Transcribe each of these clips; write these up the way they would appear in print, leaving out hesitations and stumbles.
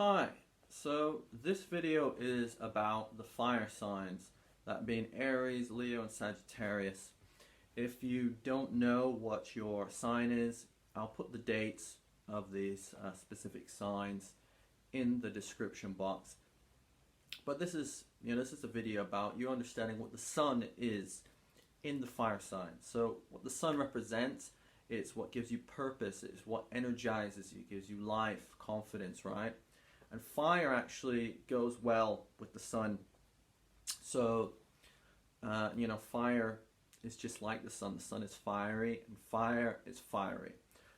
Hi, so this video is about the fire signs, that being Aries, Leo, and Sagittarius. If you don't know what your sign is, I'll put the dates of these specific signs in the description box. But this is a video about you understanding what the sun is in the fire sign. So what the sun represents, it's what gives you purpose, it's what energizes you, gives you life, confidence, right? And fire actually goes well with the sun. So, fire is just like the sun. The sun is fiery, and fire is fiery.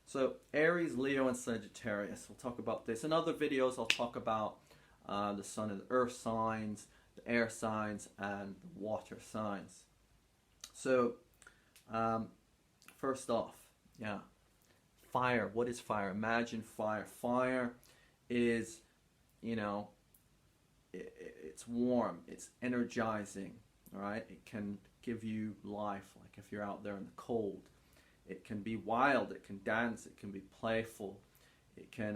So, Aries, Leo, and Sagittarius. We'll talk about this. In other videos, I'll talk about the sun and the earth signs, the air signs, and the water signs. So, first off, fire. What is fire? Imagine fire. Fire is, it's warm, it's energizing, right? It can give you life, like if you're out there in the cold. It can be wild, it can dance, it can be playful. It can,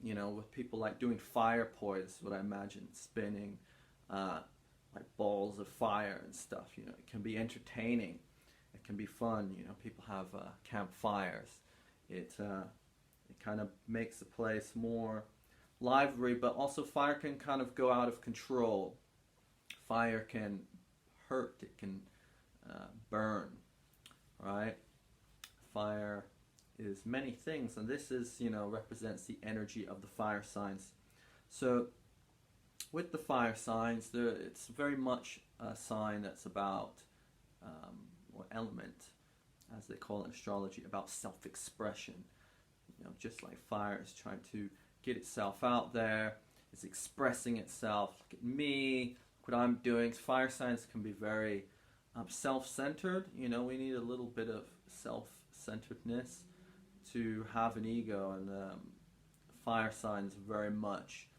with people like doing fire poise, what I imagine, spinning like balls of fire and stuff, it can be entertaining. It can be fun, people have campfires. It kind of makes the place more lively, but also fire can kind of go out of control. Fire can hurt, it can burn, right? Fire is many things, and this is, represents the energy of the fire signs. So with the fire signs, it's very much a sign that's about, or element, as they call it in astrology, about self-expression. Just like fire is trying to get itself out there, it's expressing itself. Look at me, look what I'm doing. Fire signs can be very self-centered. We need a little bit of self-centeredness to have an ego, and fire signs are very much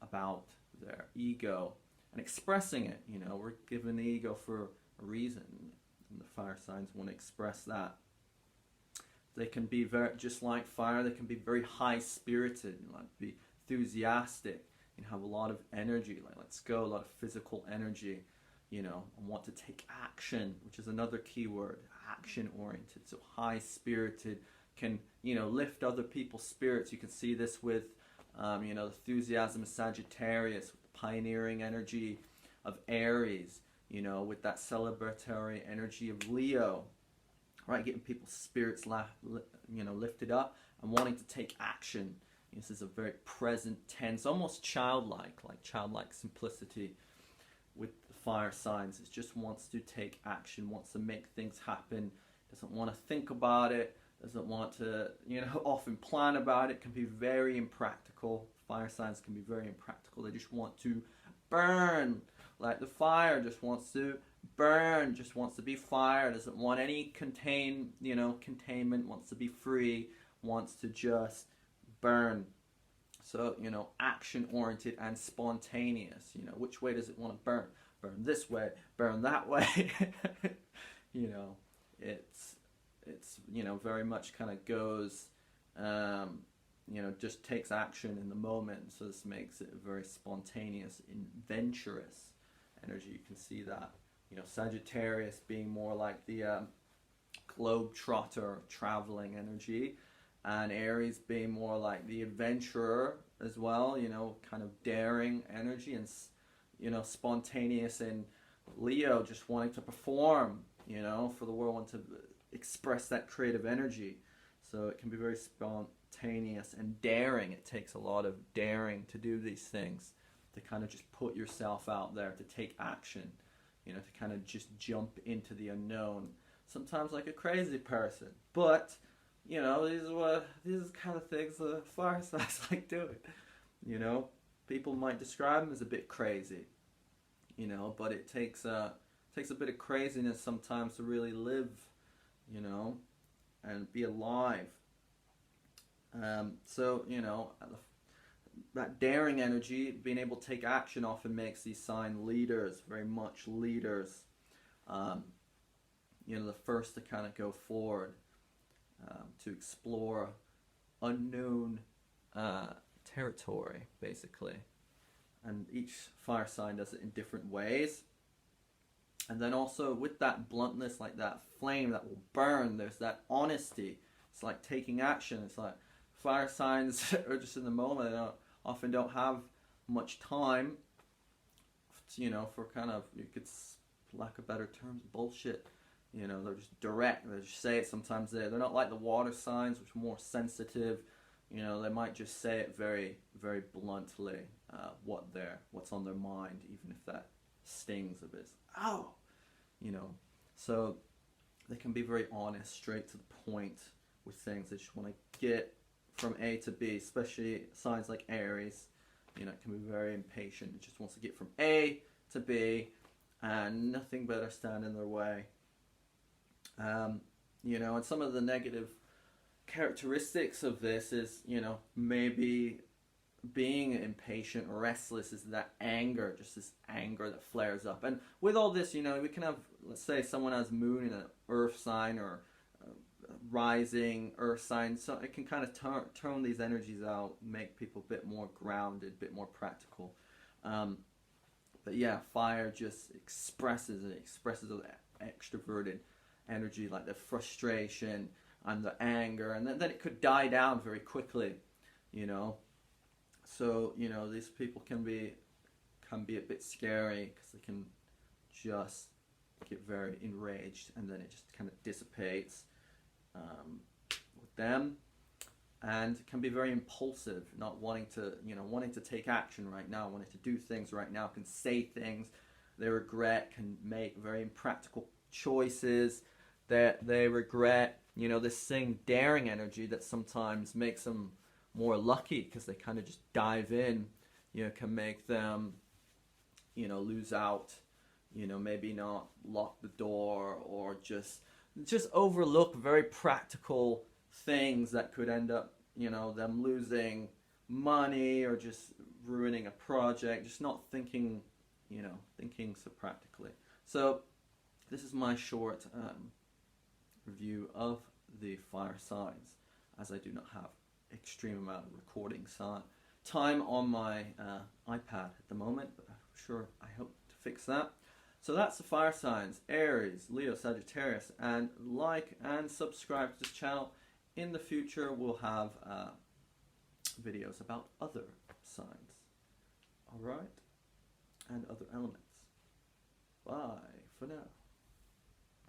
about their ego and expressing it. We're given the ego for a reason, and the fire signs want to express that. They can be just like fire, they can be very high-spirited, like be enthusiastic, have a lot of energy, like let's go, a lot of physical energy, and want to take action, which is another key word, action-oriented. So high-spirited can, lift other people's spirits. You can see this with, the enthusiasm of Sagittarius, with the pioneering energy of Aries, with that celebratory energy of Leo. Right, getting people's spirits, lifted up and wanting to take action. This is a very present tense, almost childlike, like childlike simplicity with the fire signs. It just wants to take action, wants to make things happen, doesn't want to think about it, doesn't want to, often plan about it. Can be very impractical. Fire signs can be very impractical. They just want to burn, like the fire just wants to burn, just wants to be fire, doesn't want any containment, wants to be free, wants to just burn. So, action oriented and spontaneous. Which way does it want to burn? Burn this way, burn that way. It's very much kind of goes, just takes action in the moment. So this makes it a very spontaneous, adventurous energy. You can see that. Sagittarius being more like the globetrotter, traveling energy, and Aries being more like the adventurer as well, kind of daring energy, and spontaneous, and Leo just wanting to perform, for the world, want to express that creative energy. So it can be very spontaneous and daring. It takes a lot of daring to do these things, to kind of just put yourself out there, to take action. To kind of just jump into the unknown, sometimes like a crazy person. But, these are kind of things the fire signs like doing. People might describe them as a bit crazy, but it takes a bit of craziness sometimes to really live, and be alive. That daring energy, being able to take action, often makes these sign leaders, very much leaders. The first to kind of go forward, to explore unknown territory, basically. And each fire sign does it in different ways. And then also with that bluntness, like that flame that will burn, there's that honesty. It's like taking action. It's like fire signs are just in the moment. They often don't have much time, you know, for kind of, you could, lack of better terms, bullshit. You know, they're just direct. They just say it. Sometimes they're not like the water signs, which are more sensitive. You know, they might just say it very, very bluntly, what's on their mind, even if that stings a bit. Ow! You know, so they can be very honest, straight to the point with things. They just want to get from A to B, especially signs like Aries. You know, it can be very impatient. It just wants to get from A to B, and nothing better stand in their way. You know, and some of the negative characteristics of this is, you know, maybe being impatient, restless, is that anger, just this anger that flares up. And with all this, you know, we can have, let's say someone has moon in an earth sign or rising earth sign, so it can kind of tone these energies out, make people a bit more grounded, a bit more practical. But yeah, fire just expresses that extroverted energy, like the frustration and the anger, and then it could die down very quickly, you know. So, you know, these people can be a bit scary because they can just get very enraged, and then it just kind of dissipates with them, and can be very impulsive, not wanting to take action right now, wanting to do things right now, can say things they regret, can make very impractical choices that they regret. You know, this thing, daring energy, that sometimes makes them more lucky because they kind of just dive in, you know, can make them, you know, lose out, you know, maybe not lock the door, or just overlook very practical things that could end up, you know, them losing money or just ruining a project, just not thinking, you know, thinking so practically. So this is my short review of the fire signs, as I do not have extreme amount of recording time on my iPad at the moment, but I hope to fix that. So that's the fire signs: Aries, Leo, Sagittarius. And like and subscribe to this channel. In the future we'll have videos about other signs, alright, and other elements. Bye for now.